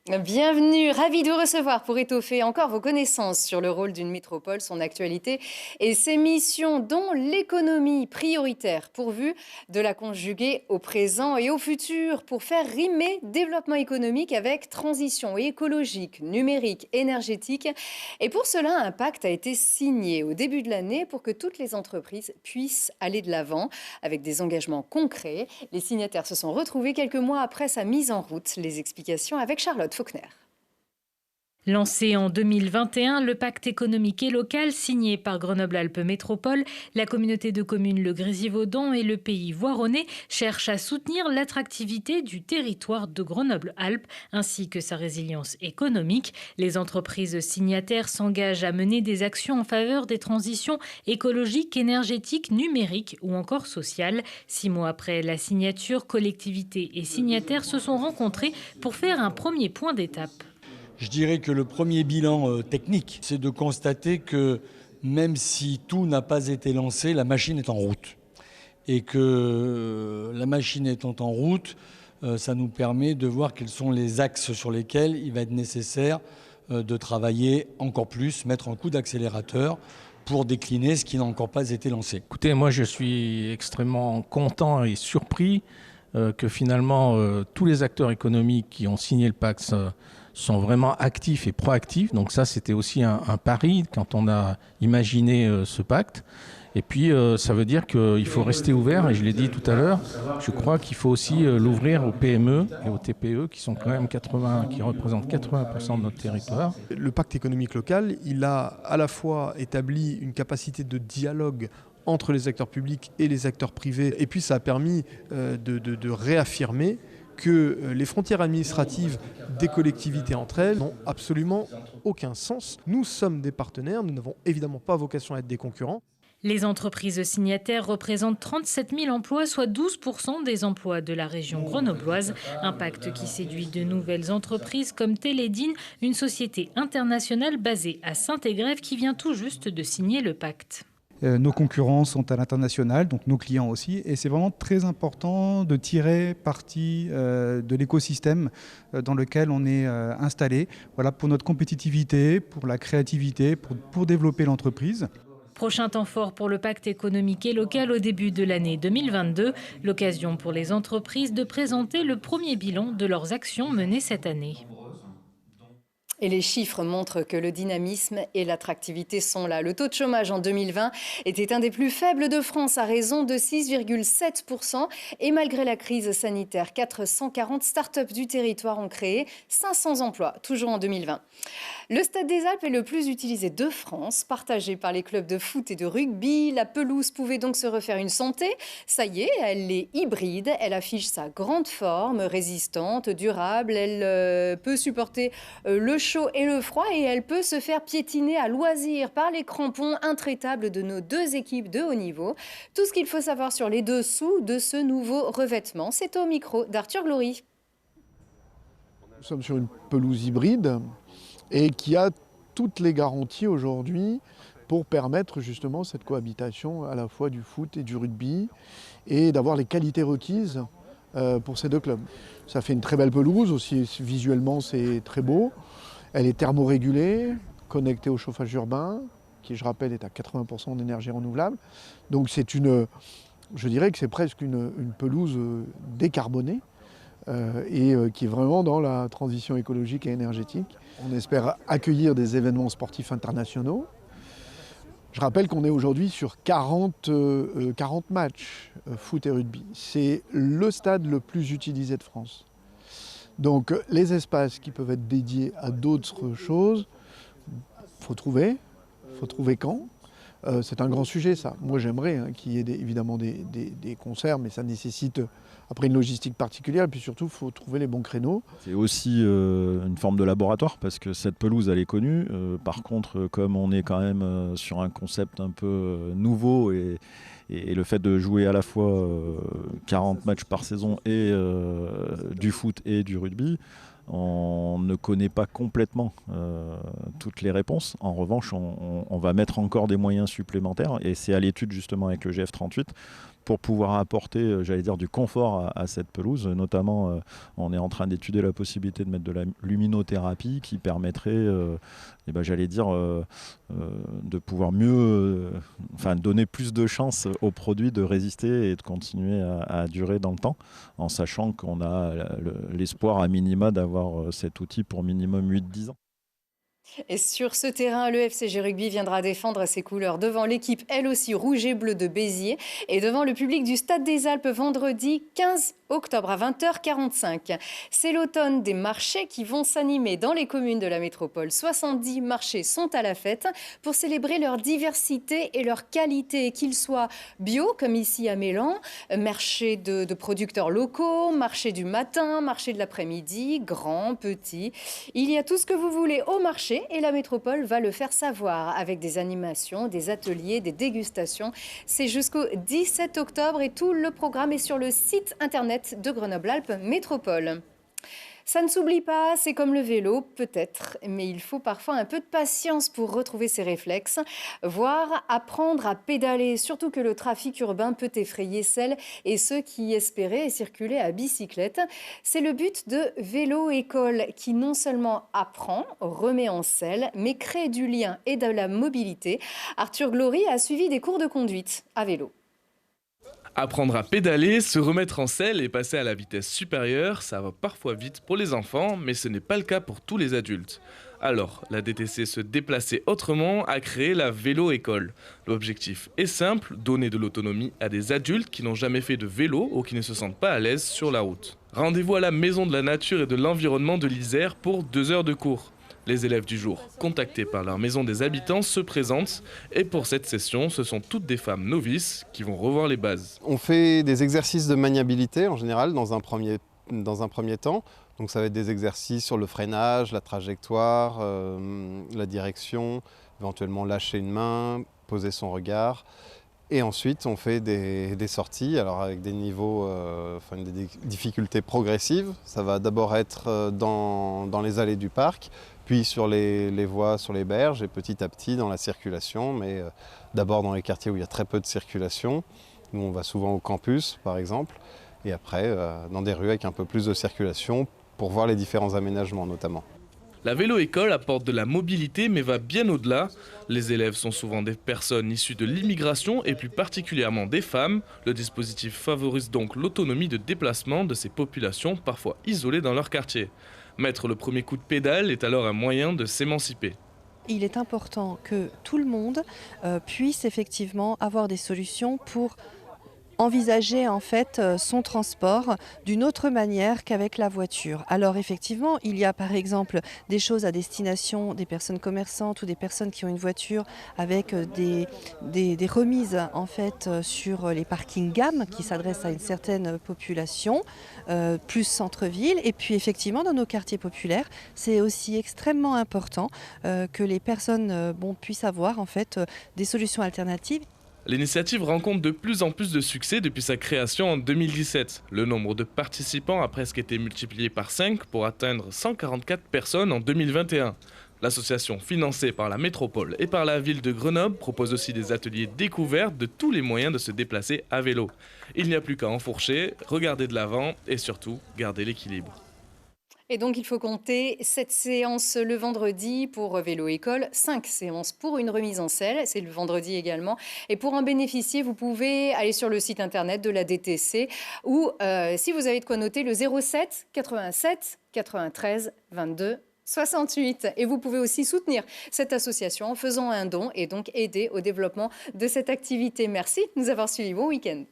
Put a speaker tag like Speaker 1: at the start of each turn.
Speaker 1: Bienvenue, ravi de vous recevoir pour étoffer encore vos connaissances sur le rôle d'une métropole, son actualité et ses missions, dont l'économie prioritaire, pourvu de la conjuguer au présent et au futur pour faire rimer développement économique avec transition écologique, numérique, énergétique. Et pour cela, un pacte a été signé au début de l'année pour que toutes les entreprises puissent aller de l'avant avec des engagements concrets. Les signataires se sont retrouvés quelques mois après sa mise en route. Les explications avec Charlotte Faulkner.
Speaker 2: Lancé en 2021, le pacte économique et local signé par Grenoble-Alpes Métropole, la communauté de communes Le Grésivaudan et le Pays Voironnais cherchent à soutenir l'attractivité du territoire de Grenoble-Alpes ainsi que sa résilience économique. Les entreprises signataires s'engagent à mener des actions en faveur des transitions écologiques, énergétiques, numériques ou encore sociales. 6 mois après la signature, collectivités et signataires se sont rencontrés pour faire un premier point d'étape.
Speaker 3: Je dirais que le premier bilan technique, c'est de constater que même si tout n'a pas été lancé, la machine est en route. Et que la machine étant en route, ça nous permet de voir quels sont les axes sur lesquels il va être nécessaire de travailler encore plus, mettre un coup d'accélérateur pour décliner ce qui n'a encore pas été lancé.
Speaker 4: Écoutez, moi je suis extrêmement content et surpris que finalement tous les acteurs économiques qui ont signé le pacte sont vraiment actifs et proactifs. Donc ça, c'était aussi un pari quand on a imaginé ce pacte. Et puis, ça veut dire qu'il faut rester ouvert. Et je l'ai dit tout à l'heure, je crois qu'il faut aussi l'ouvrir aux PME et aux TPE qui sont quand même qui représentent 80% de notre territoire.
Speaker 5: Le pacte économique local, il a à la fois établi une capacité de dialogue entre les acteurs publics et les acteurs privés. Et puis, ça a permis de réaffirmer que les frontières administratives des collectivités entre elles n'ont absolument aucun sens. Nous sommes des partenaires, nous n'avons évidemment pas vocation à être des concurrents.
Speaker 2: Les entreprises signataires représentent 37 000 emplois, soit 12% des emplois de la région grenobloise. Un pacte qui séduit de nouvelles entreprises comme Télédine, une société internationale basée à Saint-Égrève qui vient tout juste de signer le pacte.
Speaker 6: Nos concurrents sont à l'international, donc nos clients aussi. Et c'est vraiment très important de tirer parti de l'écosystème dans lequel on est installé. Voilà, pour notre compétitivité, pour la créativité, pour développer l'entreprise.
Speaker 2: Prochain temps fort pour le pacte économique et local au début de l'année 2022. L'occasion pour les entreprises de présenter le premier bilan de leurs actions menées cette année.
Speaker 1: Et les chiffres montrent que le dynamisme et l'attractivité sont là. Le taux de chômage en 2020 était un des plus faibles de France à raison de 6,7%. Et malgré la crise sanitaire, 440 start-up du territoire ont créé 500 emplois, toujours en 2020. Le Stade des Alpes est le plus utilisé de France, partagé par les clubs de foot et de rugby. La pelouse pouvait donc se refaire une santé. Ça y est, elle est hybride. Elle affiche sa grande forme, résistante, durable. Elle peut supporter le chaud et le froid et elle peut se faire piétiner à loisir par les crampons intraitables de nos deux équipes de haut niveau. Tout ce qu'il faut savoir sur les dessous de ce nouveau revêtement, c'est au micro d'Arthur Glory.
Speaker 7: Nous sommes sur une pelouse hybride et qui a toutes les garanties aujourd'hui pour permettre justement cette cohabitation à la fois du foot et du rugby et d'avoir les qualités requises pour ces deux clubs. Ça fait une très belle pelouse, aussi visuellement c'est très beau. Elle est thermorégulée, connectée au chauffage urbain, qui je rappelle est à 80% d'énergie renouvelable. Donc je dirais que c'est presque une pelouse décarbonée et qui est vraiment dans la transition écologique et énergétique. On espère accueillir des événements sportifs internationaux. Je rappelle qu'on est aujourd'hui sur 40 matchs foot et rugby. C'est le stade le plus utilisé de France. Donc les espaces qui peuvent être dédiés à d'autres choses, il faut trouver quand. C'est un grand sujet ça. Moi j'aimerais qu'il y ait évidemment des concerts, mais ça nécessite après une logistique particulière. Et puis surtout, il faut trouver les bons créneaux.
Speaker 8: C'est aussi une forme de laboratoire parce que cette pelouse elle est connue. Par contre, comme on est quand même sur un concept un peu nouveau et le fait de jouer à la fois 40 matchs par saison et du foot et du rugby, on ne connaît pas complètement toutes les réponses. En revanche, on va mettre encore des moyens supplémentaires et c'est à l'étude justement avec le GF38 pour pouvoir apporter, j'allais dire, du confort à cette pelouse. Notamment, on est en train d'étudier la possibilité de mettre de la luminothérapie qui permettrait, j'allais dire, de pouvoir mieux, donner plus de chances aux produits de résister et de continuer à durer dans le temps, en sachant qu'on a l'espoir à minima d'avoir cet outil pour minimum 8-10 ans.
Speaker 1: Et sur ce terrain, le FCG Rugby viendra défendre ses couleurs devant l'équipe, elle aussi rouge et bleu de Béziers, et devant le public du Stade des Alpes vendredi 15 octobre à 20h45. C'est l'automne des marchés qui vont s'animer dans les communes de la métropole. 70 marchés sont à la fête pour célébrer leur diversité et leur qualité, qu'ils soient bio, comme ici à Mélan, marché de producteurs locaux, marché du matin, marché de l'après-midi, grand, petit. Il y a tout ce que vous voulez au marché et la métropole va le faire savoir avec des animations, des ateliers, des dégustations. C'est jusqu'au 17 octobre et tout le programme est sur le site internet de Grenoble-Alpes Métropole. Ça ne s'oublie pas, c'est comme le vélo, peut-être, mais il faut parfois un peu de patience pour retrouver ses réflexes, voire apprendre à pédaler, surtout que le trafic urbain peut effrayer celles et ceux qui espéraient circuler à bicyclette. C'est le but de Vélo École, qui non seulement apprend, remet en selle, mais crée du lien et de la mobilité. Arthur Glory a suivi des cours de conduite à vélo.
Speaker 9: Apprendre à pédaler, se remettre en selle et passer à la vitesse supérieure, ça va parfois vite pour les enfants, mais ce n'est pas le cas pour tous les adultes. Alors, la DTC Se déplacer autrement a créé la Vélo École. L'objectif est simple, donner de l'autonomie à des adultes qui n'ont jamais fait de vélo ou qui ne se sentent pas à l'aise sur la route. Rendez-vous à la Maison de la Nature et de l'Environnement de l'Isère pour 2 heures de cours. Les élèves du jour, contactés par leur maison des habitants, se présentent et pour cette session, ce sont toutes des femmes novices qui vont revoir les bases.
Speaker 10: On fait des exercices de maniabilité en général dans un premier temps. Donc ça va être des exercices sur le freinage, la trajectoire, la direction, éventuellement lâcher une main, poser son regard. Et ensuite, on fait des sorties, alors avec des niveaux, des difficultés progressives. Ça va d'abord être dans les allées du parc, puis sur les voies, sur les berges, et petit à petit dans la circulation, mais d'abord dans les quartiers où il y a très peu de circulation. Nous, on va souvent au campus, par exemple, et après dans des rues avec un peu plus de circulation pour voir les différents aménagements notamment.
Speaker 9: La vélo-école apporte de la mobilité mais va bien au-delà. Les élèves sont souvent des personnes issues de l'immigration et plus particulièrement des femmes. Le dispositif favorise donc l'autonomie de déplacement de ces populations parfois isolées dans leur quartier. Mettre le premier coup de pédale est alors un moyen de s'émanciper.
Speaker 11: Il est important que tout le monde puisse effectivement avoir des solutions pour envisager en fait son transport d'une autre manière qu'avec la voiture. Alors effectivement, il y a par exemple des choses à destination des personnes commerçantes ou des personnes qui ont une voiture avec des remises en fait sur les parkings gamme qui s'adressent à une certaine population, plus centre-ville. Et puis effectivement, dans nos quartiers populaires, c'est aussi extrêmement important que les personnes puissent avoir en fait des solutions alternatives.
Speaker 9: L'initiative rencontre de plus en plus de succès depuis sa création en 2017. Le nombre de participants a presque été multiplié par 5 pour atteindre 144 personnes en 2021. L'association financée par la métropole et par la ville de Grenoble propose aussi des ateliers découvertes de tous les moyens de se déplacer à vélo. Il n'y a plus qu'à enfourcher, regarder de l'avant et surtout garder l'équilibre.
Speaker 1: Et donc, il faut compter 7 séances le vendredi pour Vélo École, 5 séances pour une remise en selle, c'est le vendredi également. Et pour en bénéficier, vous pouvez aller sur le site internet de la DTC ou, si vous avez de quoi noter, le 07 87 93 22 68. Et vous pouvez aussi soutenir cette association en faisant un don et donc aider au développement de cette activité. Merci de nous avoir suivis. Bon week-end.